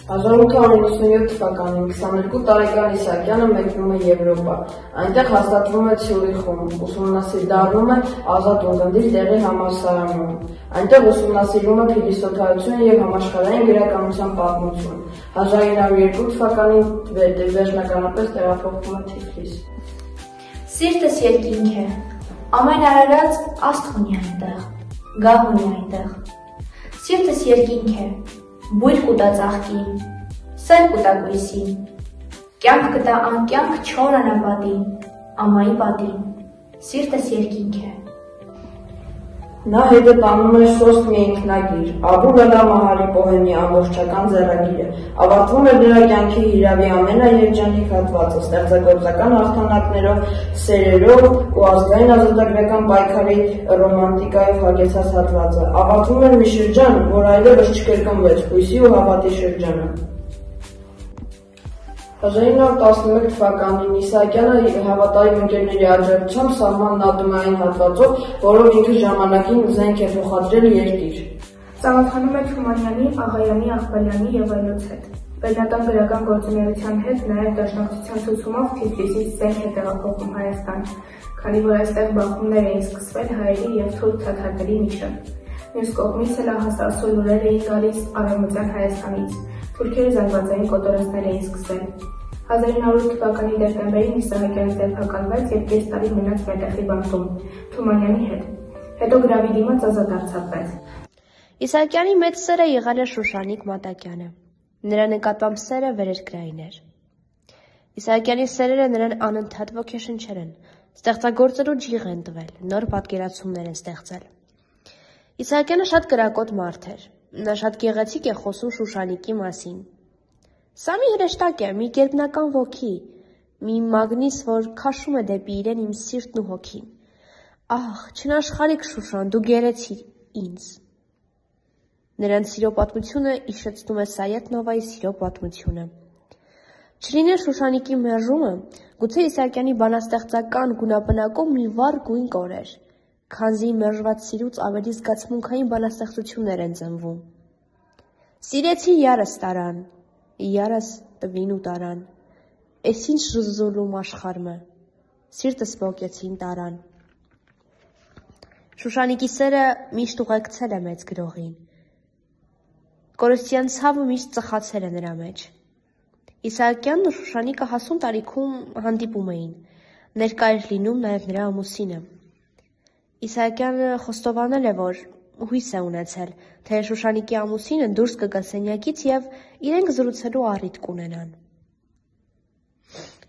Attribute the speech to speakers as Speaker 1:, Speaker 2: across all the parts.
Speaker 1: 1897 թվականին 22 տարեկան Իսահակյանը մեկնում է Եվրոպա, այնտեղ հաստատվում է Ցյուրիխում, ուսումնասիրում է ազատ ունկնդիր տեղի համալսարանում, այնտեղ ուսումնասիրում է փիլիսոփայություն և համաշխարհային գրականության պատմություն, 1902 թվականին վերջնականապես տեղափոխվում է Թիֆլիս։
Speaker 2: Սիրտս երկինք է, ամեն արարած աստղ ունի այնտեղ, գահ ունի այնտեղ։ Սիրտս երկինք է, բույր կուտա ծաղկին, սեր կուտա կույսին, կյանք կտա անկյանք չոր անապատին, ամայի պատին, սիրտս երկինք է։
Speaker 1: Նա հետը տանում էր սոսկ մի ինքնագիր, Աբուլ Ալա Մահարի պոհեմի ամբողջական ձեռագիրը, ավարտվում էր նրա կյանքի հիրավի ամենաերջանիկ հատվածը, ստեղծագործական հաղթանակներով, սերերով ու ազգային ազատագրական պայքարի ռոմանտիկայով հագեցած հատվածը, ավարտվում էր մի շրջան, որ այլևս չկրկնվեց, հույսի ու հավատի շրջանը։ 1911 թվականին Իսահակյանը հավատարիմ ընկերների աջակցությամբ սահմանն ատում է այն հատվածով, որով ինքը ժամանակին զենք է փոխադրել երկիր։
Speaker 3: Ծանոթանում է Թումանյանի, Աղայանի, Աղբալյանի և այլոց հետ։ Բերնատան գրական գործունեության հետ նաև դաշնակցության ցուցումով Թիֆլիսից զենք է տեղափոխում Հայաստան, քանի որ այստեղ բախումներ էին սկսվել հայերի և թուրք թաթարների միջև։ Մյուս կողմից էլ ահասարսուր լուրեր էին գալիս Արևմտյան Հայաստանից, թուրքերը զանգվածային կոտորածներ էին սկսել։ 1908 թվականի դեկտեմբերին Իսահակյանը ձերբակալվեց և կես տարի մնաց Մետեխի բանտում, Թումանյանի հետ, հետո գրավի դիմաց ազատ արձակվեց։
Speaker 4: Իսահակյանի մեծ սերը եղել է Շուշանիկ Մատակյանը, նրա նկատմամբ սերը վերերկրային էր։ Իսահակյանի սերերը նրան անընդհատ ոգեշնչել են, ստեղծագործելու ջիղ են տվել, նոր պատկերացումներ են ստեղծել։ Իսահակյանը շատ կրակոտ մարդ էր, նա շատ գեղեցիկ է խոսում Շուշանիկի մասին։ Սա մի հրեշտակ է, մի գերբնական ոգի, մի մագնիս, որ քաշում է դեպի իրեն իմ սիրտն ու հոգին։ Ահ, չնաշխարհիկ Շուշան, դու գերեցիր ինձ։ Նրանց սիրո պատմությունը հիշեցնում է Սայեդ Նովայի սիրո պատմությունը։ Չլիներ Շուշանիկի մերժումը, գուցե Իսահակյանի բանաստեղծական գունապնակում մի վառ գույն կորեր, քանզի մերժված սիրուց ավելի զգացմունքային բանաստեղծություններ են ծնվում։ Սիրեցի յարս տարան, յարս տվին ու տարան, էս ինչ ժզոլում աշխարհը, սիրտս ողեցին տարան։ Շուշանիկի սերը միշտ ուղեկցել է մեծ գրողին։ Կորստյան ցավը միշտ ծխացել է նրա մեջ։ Իսահակյանն ու Շուշանիկը հասուն տարիքում հանդիպում էին, ներկա էր լինում նաև նրա ամուսինը։ Իսահակյանը խոստովանել է, որ հույս է ունեցել, թե Շուշանիկի ամուսինը դուրս կգա սենյակից և իրենք զրուցելու առիթ կունենան։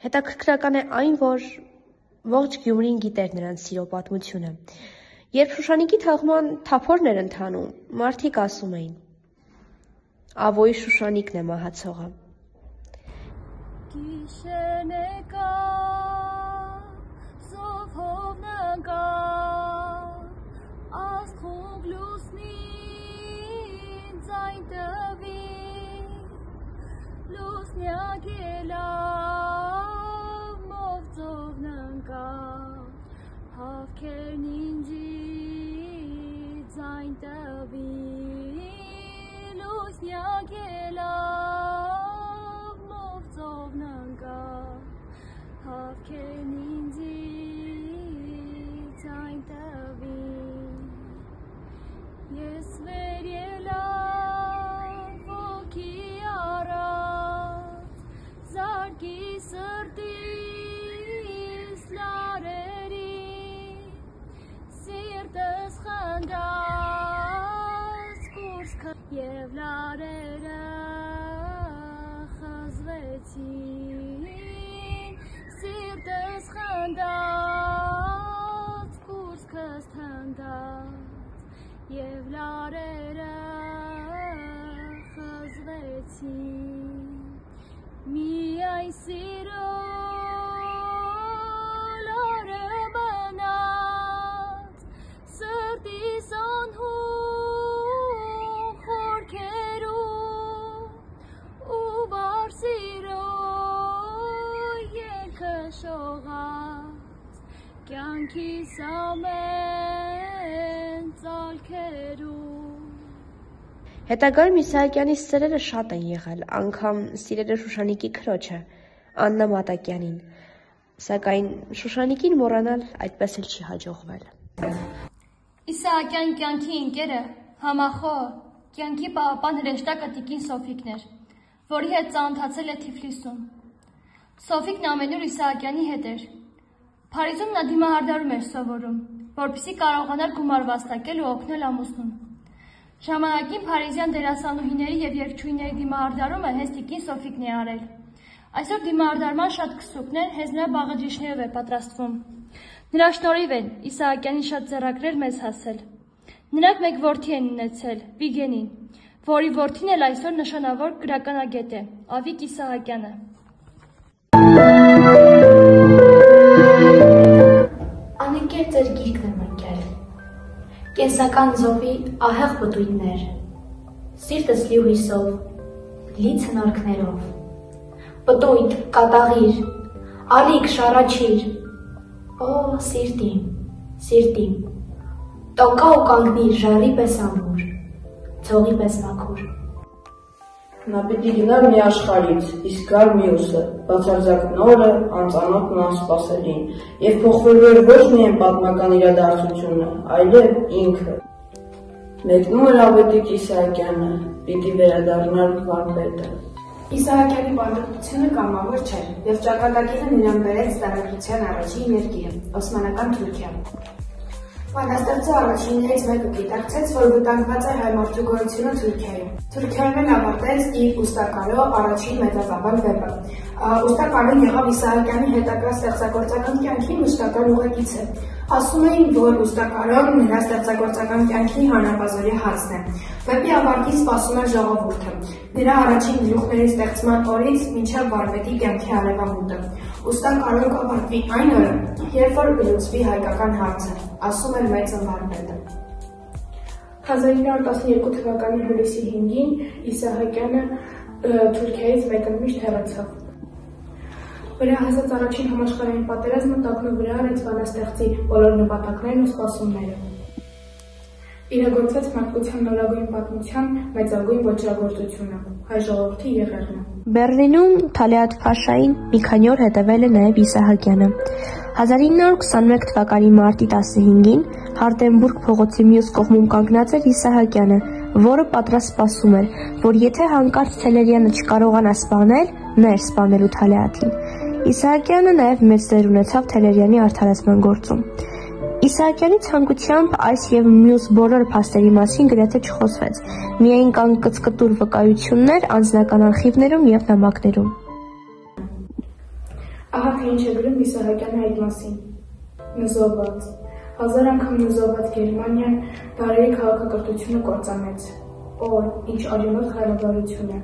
Speaker 4: Հետաքրքրական է այն, որ ողջ Գյումրին գիտեր նրանց սիրո պատմությունը։ Երբ Շուշանիկի թաղման թափորն էր ընթանում, մարդիկ ասում էին. Ավոյ Շուշանիկն է մահացողը։
Speaker 5: Եվ լարերը խզվեցին, սիրտս խնդաց, կուրծքս թնդաց, և լարերը խզվեցին, միայն սիրո լարը մնաց, սրտիս անհու կյանքիս ամեն ծալքերում։
Speaker 4: Հետագայում Իսահակյանի սերերը շատ են եղել, անգամ սիրել է Շուշանիկի քրոջը, Աննա Մատակյանին, սակայն Շուշանիկին մոռանալ այդպես էլ չի հաջողվել։
Speaker 5: Իսահակյան կյանքի ընկերը համախոհ կյանքի պահապան հրեշտակը տիկին Սոֆիկն էր, որի հետ ծանոթացել է Թիֆլիսում։ Սոֆիկն ամենուր Իսահակյանի հետ էր։ Փարիզում նա դիմահարդարում էր սովորում, որպեսզի կարողանար գումար վաստակել ու օգնել ամուսնուն։ Ժամանակին փարիզյան դերասանուհիների և երգչուհիների դիմահարդարումը հենց տիկին Սոֆիկն է արել։ Այսօր դիմահարդարման շատ քսուկներ հենց նրա բաղադրիչներով է պատրաստվում։ Նրա շնորհիվ են Իսահակյանի շատ ձեռագրեր մեզ հասել։ Նրանք մեկ որդի են ունեցել, Վիգենին, որի որդին էլ այսօր նշանավոր գրականագետ է, Ավիկ Իսահակյանը։
Speaker 2: Անընկեր ձեր գիրքն եմ ընկել, կենսական զովի ահեղ պտույտներ, սիրտս լի հույսով, լի ցնորքներով, պտույտ, կատաղիր, ալիք, շառաչիր, օ սիրտիմ, սիրտիմ, տոկա ու կանգնիր ժառի պես ամուր, ցողի պես մաքուր։
Speaker 1: Նա պիտի գնար մի աշխարհից, իսկ գար մյուսը, բացարձակ նորը, անծանոթն ու անսպասելին, և փոխվելու էր ոչ միայն պատմական իրադարձությունը, այլև ինքը։ Մեկնում էր Ավետիք Իսահակյանը, պիտի վերադառնար վարպետը։
Speaker 3: Իսահակյանի պատմությունը կամավոր չէր, և ճակատագիրը նրան բերեց տարագրության առաջին երկիրը, Օսմանական Թուրքիա։ Բանաստեղծի առաջիններից մեկը գիտակցեց, որ վտանգված է հայ մարդու գոյությունը Թուրքիայում։ Թուրքիայում էլ ավարտեց իր Ուստակալո առաջին մեծածավալ վեպը։ Ուստակալոն եղավ Իսահակյանի հետագա ստեղծագործական կյանքի մշտական ուղեկիցը։ Ասում էին, որ Ուստակալոն նրա ստեղծագործական կյանքի հանրապազօրյա հացն է։ Վեպի ավարտին սպասում էր ժողովուրդը, նրա առաջին գլուխների ստեղծման օրից մինչև վարպետի կյանքի արևամուտը։ Ուստակալոն կավարտվի այն օրը, երբ որ լուծվի հայկական հարցը, ասում էր մեծ վարպետը։ 1912 թվականի հուլիսի 5-ին Իսահակյանը Թուրքիայից մեկընդմիշտ հեռացավ։ Վերահասած առաջին համաշխարհային պատերազմը տակնու վրա արեց բանաստեղծի բոլոր նպատակներն ու սպասումները։ Իրագործվեց մարդկության նորագույն պատմության մեծագույն ոճրագործությունը, հայ ժողովրդի եղերնը։
Speaker 4: Բեռլինում Թալիաթ Փաշային մի քանի օր հետևել է նաև Իսահակյանը։ 1921 թվականի մարտի 15-ին Հարտենբուրգ փողոցի մյուս կողմում կանգնած էր Իսահակյանը, որը պատրաստ սպասում էր, որ եթե հանկարծ Թելերյանը չկարողանա սպանել, նա էր սպանելու Թալիաթին։ Իսահակյանը նաև մեծ դեր ունեցավ Թելերյանի արդարացման գործում։ Իսահակյանի ցանկությամբ այս և մյուս բոլոր փաստերի մասին գրեթե չխոսվեց, միայն կան կծկտուր վկայություններ անձնական արխիվներում և նամակներում։
Speaker 3: Ահա թե ինչ է գրում Իսահակյանը այդ մասին։ Նզոված։ 1000 անգամ նզոված Գերմանիան դարերի քաղաքակրթությունը կործանեց։ Օ, ինչ արյունոտ խայլաբարություն է։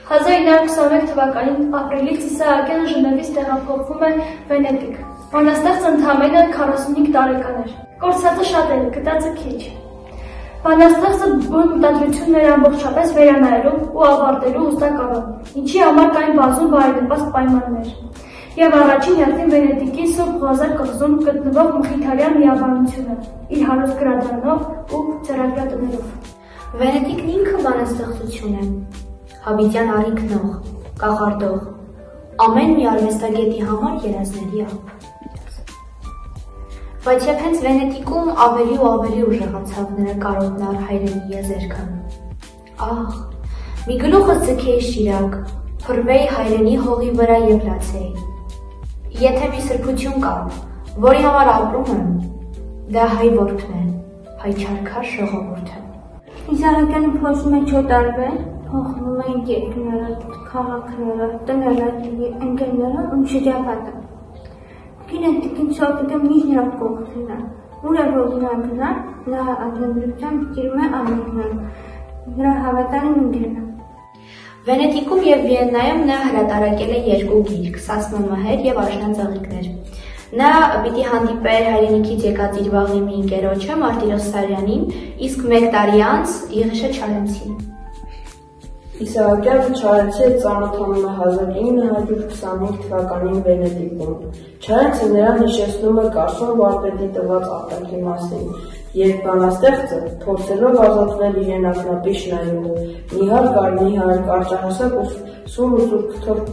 Speaker 2: 1921 թվականին ապրիլից Իսահակյանը Ժնևից տեղափոխվում է Վենետիկ։ Բանաստեղծը ընդամենը 45 տարեկան էր։ Կորցածը շատ էր, գտածը քիչ։ Բանաստեղծը բուն մտադրություններ ամբողջապես վերանայելու ու ավարտելու ուստակալը, ինչի համար կային բազում բարենպաստ պայմաններ։ Եվ առաջին հերթին Վենետիկի Սուրբ Ղազար կղզում գտնվող Մխիթարյան միաբանությունը, իր հարուստ գրադարանով ու ձեռագրատներով։ Վենետիկն ինքը բանաստեղծություն է, հավիտյան առիքնող, կախարդող, ամեն մի արվեստագետի համար երազների ապ։ Բայց և հենց Վենետիկում ավելի ու ավելի ուժեղացավ նրա կարոտնար հայրենի եզերքը։ Ահ, մի գլուխս ձգեի Շիրակ, փռվեի հայրենի հողի վրա և լացեի։ Եթե մի սրբություն կա, որի համար ապրում եմ, դա հայ որբն է, հայ չարքար ժողովուրդը։
Speaker 6: Իսահակյանը փորձում է չոտարվել, փոխվում են երկները, քաղաքները, տները, ընկերները ու շրջապատը։ Կինը տիկին Սոֆիկը միշտ նրա կողքին է, ուր է որ նա գնա, նա ակնաբերությամբ տիրում է ամենքն, նրա հավատարիմ ընկերն է։
Speaker 2: Վենետիկում և Վիեննայում նա հրատարակել է 2 գիրք՝ «Սասնամահեր» և «Աշնանձաղիկներ»։ Նա պիտի հանդիպեր հայրենիքից եկած իր վաղ մի ընկերոջը Մարտիրոս Սարյանին, իսկ 1 տարի անց Եղիշե Չարենցին։
Speaker 1: Իսահակյանը Չարենցի հետ ծանոթանում է 1925 թվականին Վենետիկում։ Չարենցը նրան հիշեցնում է Կարսոն վարպետի տված արտաքի մասին, Երբ բանաստեղծը, փորձելով ազատվել իրեն ակնապի շնայումով, նիհար կարճահասակ ու սուր ու սուր քթորդ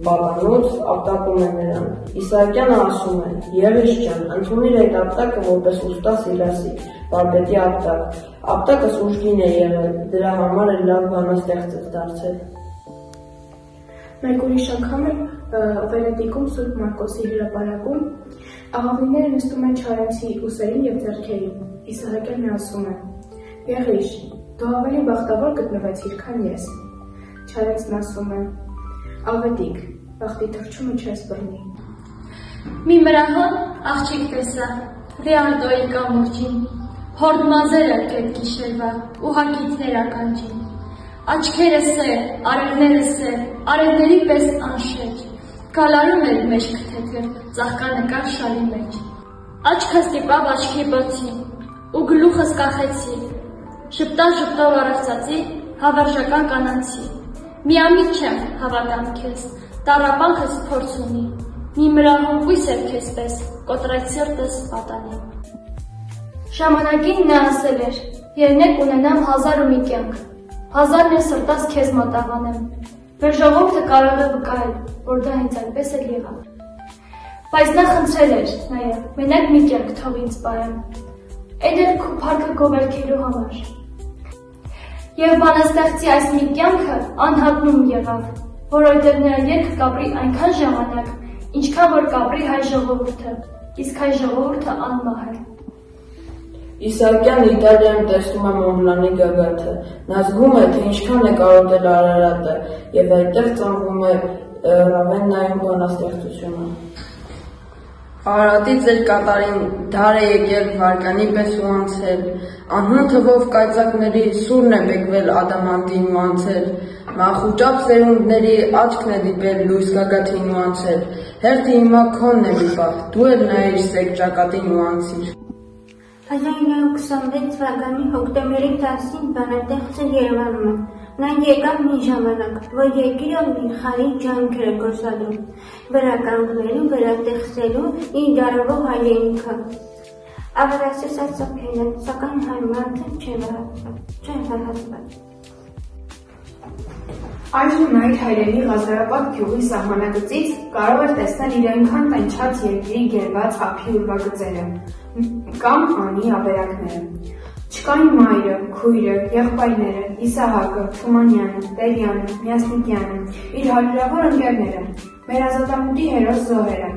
Speaker 1: բաբանոց ապտակում է նրան։ Իսահակյանը ասում է. «Եղիշ ջան, ընդունիր այդ ապտակը որպես ուստա Սիլասի, վարպետի ապտակ։ Ապտակս ուժգին է եղել, դրա համար էլ լավ բանաստեղծ եք դարձել»։
Speaker 3: Մեկ ուրիշ անգամ էլ Վենետիկում Սուրբ Մարկոսի հրապարակում աղավնիները նստում են Չարենցի ուսերին և ձեռքերին։ Իսահակյանն ասում է. «Եղիշ, դու ավելի բախտավոր գտնվեցիր, քան ես»։ Չարենցն ասում է. «Ավետիք, բախտի թռչումը չես բռնի»։
Speaker 5: Մի մրահան աղջիկ տեսա, Ռիարդոյի կամուրջին, հորդ մազերը կետ գիշերվա, ու հակիցներ ականջին։ Աչքերը սեր, արևները սեր, արևների պես անշեջ, գալարում էր մեջ քթեթը, ծաղկանկար շալի մեջ։ Աչքը ստիպավ աչքի բոցին, ու գլուխս կախեցի, ժպտով առեղծացի, հավերժական կանանցի։ Միամիտ չեմ հավատամ քեզ, տառապանքս փորձ ունի, մի մրահում կույս էր քեզ պես, կոտրեց սիրտս պատանի։ Ժամանակին նա ասել էր, երնեք ունենամ 1001 կյանք, 1000-ն է սրտաս քեզ մատաղանեմ, մեր ժողովուրդը կարող է վկայել, որ դա հենց այնպես էլ եղավ։ Բայց նա խնդրել էր նաև, մենակ մի կյանք թող ինձ պարեմ, այդ էլ քո փառքը գովերքելու համար։ Եվ բանաստեղծի այս մի կյանքը անհատնում եղավ, որովհետև նրա երգը կապրի այնքան ժամանակ, ինչքան որ կապրի հայ ժողովուրդը, իսկ հայ ժողովուրդը անմահ է։
Speaker 1: Իսահակյանը Իտալիայում տեսնում է Մոնբլանի գագաթը, նա զգում է, թե ինչքան է կարոտել Արարատը, և այդտեղ ծնվում է Ռավեննայում բանաստեղծությունը։ Արարատի ձեր կատարին դար է եկել վարկանի պես ու անցել, անհուն թվով կայծակների սուրն է բեկվել ադամանդին ու անցել, մախուճապ սերունդների աչքն է դիպել լույս գագաթին ու անցել, հերթի հիմա քոնն է մի պահ, դու էլ նայիր սեկ ճակատին ու անցիր։
Speaker 6: 1926 թվականի հոկտեմբերի 10-ին բանաստեղծը Երևանում է։ Նա եկավ մի ժամանակ, որ երկիրը մի խարի ջանքեր է գործադրում, վերականգնելու, վերատեղծելու իր դարավոր հայրենիքը։ Ավելացրած ծափել է, սակայն հարմարը չէ վահացված։
Speaker 3: Այժմ նա իր հայրենի Ղազարապատ գյուղի սահմանակցից կարող էր տեսնել իր այնքան տենչած երկրի գերված ափի ուրվագծերը կամ անի ավերակները։ Չկային մայրը, քույրը, եղբայրները, Իսահակը, Թումանյանը, Տերյանը, Միասնիկյանը, իր հարյուրավոր ընկերները, մեր ազատամուտի հերոս զոհերը։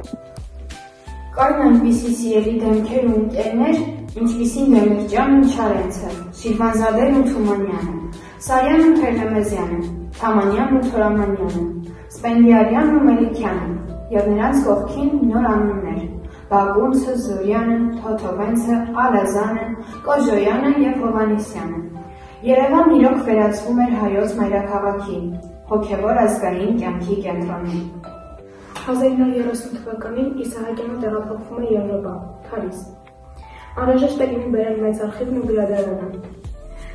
Speaker 3: Կային այնպիսի սիրելի դեմքեր ու ընկերներ, ինչպիսին Մելիքյանն ու Չարենցը, Շիրվանզադեն ու Թումանյանը, Սարյանն ու Թերնեմեզյանը, Թամանյանն ու Թորամանյանը, Սպենդիարյանն ու Մելիքյանը, և նրանց կողքին նոր անուններ՝ Բագունցը, Զորյանը, Թոթովենցը, Ալազանը, Կոժոյանը և Հովանեսյանը։ Երևանն իրոք վերածվում էր հայոց մայրաքաղաքի, հոգևոր ազգային կյանքի կենտրոնին։ 1930 թվականին Իսահակյանը տեղափոխվում է Եվրոպա, Փարիզ։ Անհրաժեշտ է լինի բերել մեծ արխիվն ու գրադարանը։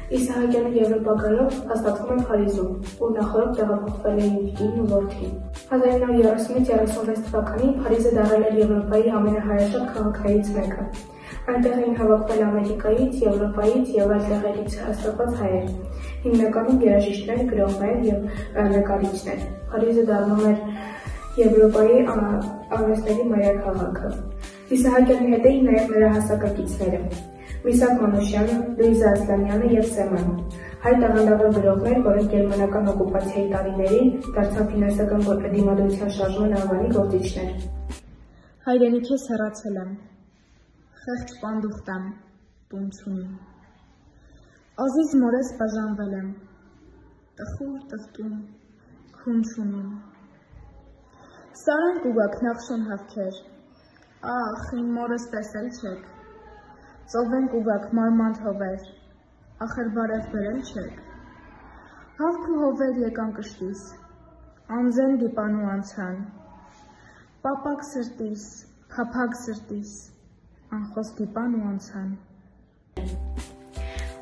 Speaker 3: Իսահակյանը Եվրոպա գալով հաստատվում է Փարիզում, ուր նախորդ տեղափոխվել է իր կինն ու որդին։ 1930-36 թվականին Փարիզը դառել էր Եվրոպայի ամենահայաշատ քաղաքներից մեկը։ Այնտեղ էին հավաքվել Ամերիկայից, Եվրոպայից և այլ տեղերից հաստատված հայեր, հիմնականում երաժիշտներ, գրողներ և նկարիչներ։ Փարիզը դառնում էր Եվրոպայի արվեստների մայրաքաղաքը։ Իսահակյանի հետ էին նաև նրա հասակակիցները՝ Միսակ Մանուշյանը, Լուիզա Ասլանյանը և Սեմանը, հայ տաղանդավոր գրողներ, որոնք գերմանական օկուպացիայի տարիներին դարձան ֆինանսական դիմադրության շարժման անվանի գործիչներ։
Speaker 7: Հայրենիքես հեռացել եմ, խեղճ պանդուխտ եմ, տուն չունիմ։ Ազիզ մորես բաժանվել եմ, տխուր տխտուն, քուն չունիմ։ Սարան կուգակ նախշուն հավքեր, ախ, իմ մորս տեսել չեք։ Ծովենք ուգակ մարմանդ հովեր, ախր բարև բերել չեք։ Հավք ու հովեր եկան կշտիս, անձեն դիպանու անցան, պապակ սրտիս, փափակ սրտիս, անխոս դիպան ու անցան։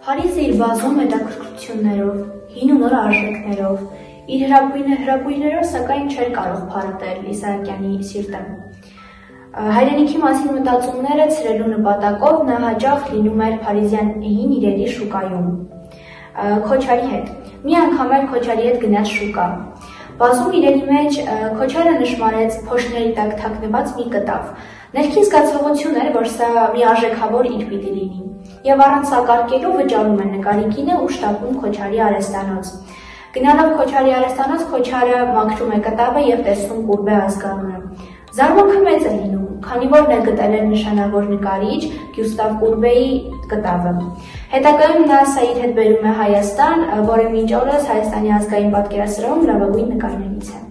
Speaker 2: Փարիզը իր բազում հետաքրքրություններով, հին ու նոր արժեքներով, իր հրապույրներով սակայն չէր կարող փարատել Իսահակյանի սիրտը։ Հայրենիքի մասին մտածումները ցրելու նպատակով նա հաճախ լինում էր Փարիզյան հին իրերի շուկայում Քոչարի հետ։ Մի անգամ էլ Քոչարի հետ գնաց շուկա։ Բազում իրերի մեջ Քոչարը նշմարեց փոշների տակ թաքնված մի կտավ։ Ներքին զգացողություն էր, որ սա մի արժեքավոր իր պիտի լինի, եւ առանց սակարկելու վճարում է նկարի կինը ու շտապում Քոչարի արհեստանոց։ Գնալով Քոչարի արհեստանոց, Քոչարը մաքրում է կտավը եւ տեսնում Կուրբե ազգանունը։ Զարմանքը մեծ է լինում, քանի որ նա գտել էր նշանավոր նկարիչ Գյուստավ Կուրբեի կտավը։ Հետագայում նա սա իր հետ բերում է Հայաստան, որը մինչ օրս Հայաստանի ազգային պատկերասրահում լավագույն նկարներից է։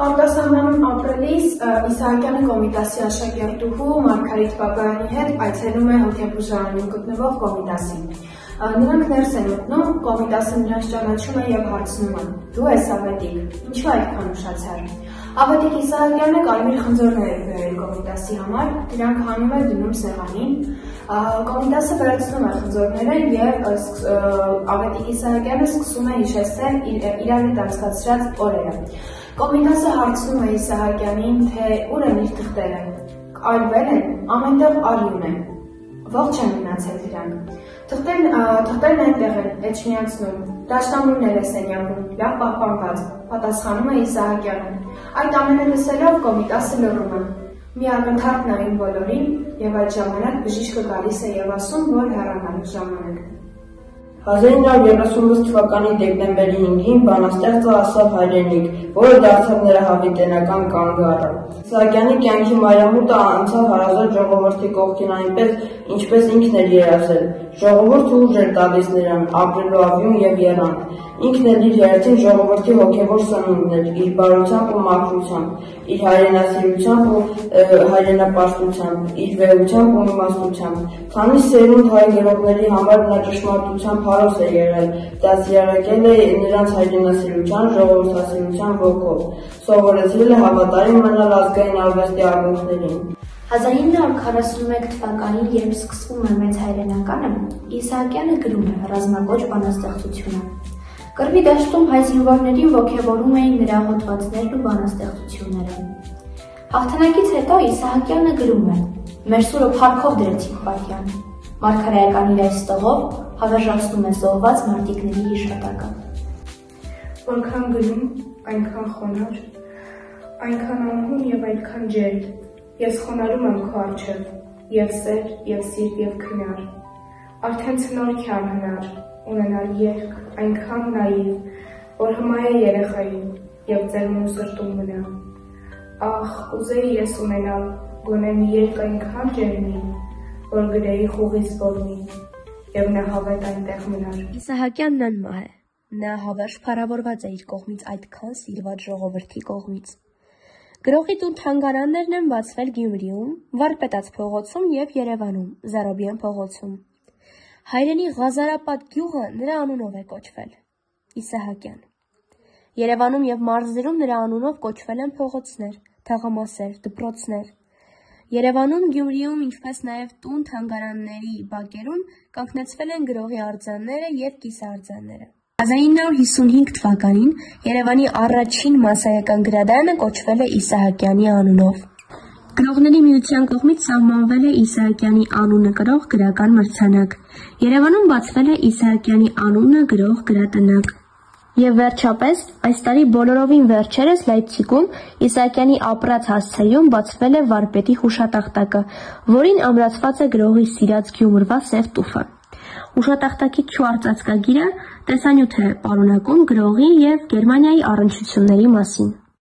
Speaker 3: Արտասահմանում ապրելիս Իսահակյանը Կոմիտասի աշակերտուհու Մարգարիտ Բաբայանի հետ այցելում է հոգեբուժարանում գտնվող Կոմիտասին։ Նրանք ներս են մտնում, Կոմիտասը նրանց ճանաչում է եւ հարցնում է. «Դու ես Ավետիք, ինչու այդքան ուշացար»։ Ավետիք Իսահակյանը կարմիր խնձորներ է բերել Կոմիտասի համար, դրանք հանում է դնում սեղանին։ Կոմիտասը վերացնում է խնձորները եւ Ավետիք Իսահակյանը սկսում է հիշեցնել իրար հետ անցկացրած օրերը։ Կոմիտասը հարցնում է Իսահակյանին, թե ուր են իր թղթերը։ Այրվել են, ամենտեղ արյուն է։ Ողջ են մնացել դրանք։ Թղթերն այնտեղ են, Էջմիածնում, դաշնամուրներ է սենյակում, լավ պահպանված, պատասխանում է Իսահակյանը։ Այդ ամենը լսելով Կոմիտասը լռում է։ Մի ակնթարթ նայում բոլորին եւ այդ ժամանակ բժիշկը գալիս է եւ ասում, որ հեռանալու ժամանակ է։
Speaker 1: 1936 թվականի դեկտեմբերի 5-ին բանաստեղծը ասավ հայրենիք, որը դարձավ նրա հավիտենական կանգառը։ Իսահակյանի կյանքի մայրամուտը անցավ հարազատ ժողովրդի կողքին այնպես, ինչպես ինքն էր երազել։ Ժողովուրդը ուժ էր տալիս նրան, ապրելու աղյուն եւ եռանդ։ Ինքն էլ իր հերթին ժողովրդի հոգեվոր սնունդն էր, իր բարությամբ ու մաքրությամբ, իր հայրենասիրությամբ ու հայրենապաշտությամբ, իր վեհությամբ ու իմաստությամբ։ Քանի սերունդ հայ գրողների համար նա ճշմարտությամբ հարոս է եղել, դաստիարակել է նրանց հայրենասիրության, ժողովրդասիրության ոգով, սովորեցրել է հավատարիմ մնալ ազգային արվեստի ակունքներին։
Speaker 2: 1941 թվականին, երբ սկսվում է մեծ հայրենականը, Իսահակյանը գրում է ռազմակոչ բանաստեղծությունը։ Կռվի դաշտում հայ զինվորներին ոգևորում էին նրա հոդվածներն ու բանաստեղծությունները։ Հաղթանակից հետո Իսահակյանը գրում է. «Մեր սուրը փառքով դրեցինք Պատյան»։ Մարգարեական իր այս տողով հավերժացնում է զոհված մարտիկների հիշատակը։
Speaker 3: Որքան գրում, այնքան խոնար, այնքան անհուն եւ այնքան ջերմ։ Ես խոնարհում եմ քո առջև, եւ սեր, եւ սիրտ, եւ քնար։ Արդեն ցնորք է անհնար, ունենալ երկ, այնքան նաիվ, որ հմայ է երեխային, եւ ձերմուն սրտում մնա։ Ախ, ուզեի ես ունենալ, գոնե մի երկ այնքան ջերմի, որ գրեի խուղից որմի, եւ նա հավետ այնտեղ մնար։
Speaker 4: Իսահակյանն անմահ է, նա հավերժ փառավորված է իր կողմից այդքան սիրված ժողովրդի կողմից։ Գրողի տուն թանգարաններն են բացվել Գյումրիում, Վարպետաց փողոցում եւ Երևանում, Զարոբյան փողոցում։ Հայրենի Ղազարապատ գյուղը նրա անունով է կոչվել։ Իսահակյան։ Երևանում եւ մարզերում նրա անունով կոչվել են փողոցներ, թաղամասեր, դպրոցներ։ Երևանում, Գյումրիում, ինչպես նաեւ տուն թանգարանների բակերում կանգնեցվել են գրողի արձանները եւ կիսաարձանները։ 1955 թվականին Երևանի առաջին մասսայական գրադարանը կոչվել է Իսահակյանի անունով։ Գրողների միության կողմից սահմանվել է Իսահակյանի անունը կրող գրական մրցանակ։ Երևանում բացվել է Իսահակյանի անունը գրող գրատնակ։ Եվ վերջապես, այս տարի բոլորովին վերջերս Լայպցիգում Իսահակյանի ապրած հասցեում բացվել է վարպետի հուշատախտակը, որին ամրացված է գրողի սիրած Գյումրվա սև տուֆը։ Հուշատախտակի չուարծածկագիրը տեսանյութ է պարունակում գրողի եւ Գերմանիայի առնչությունների մասին։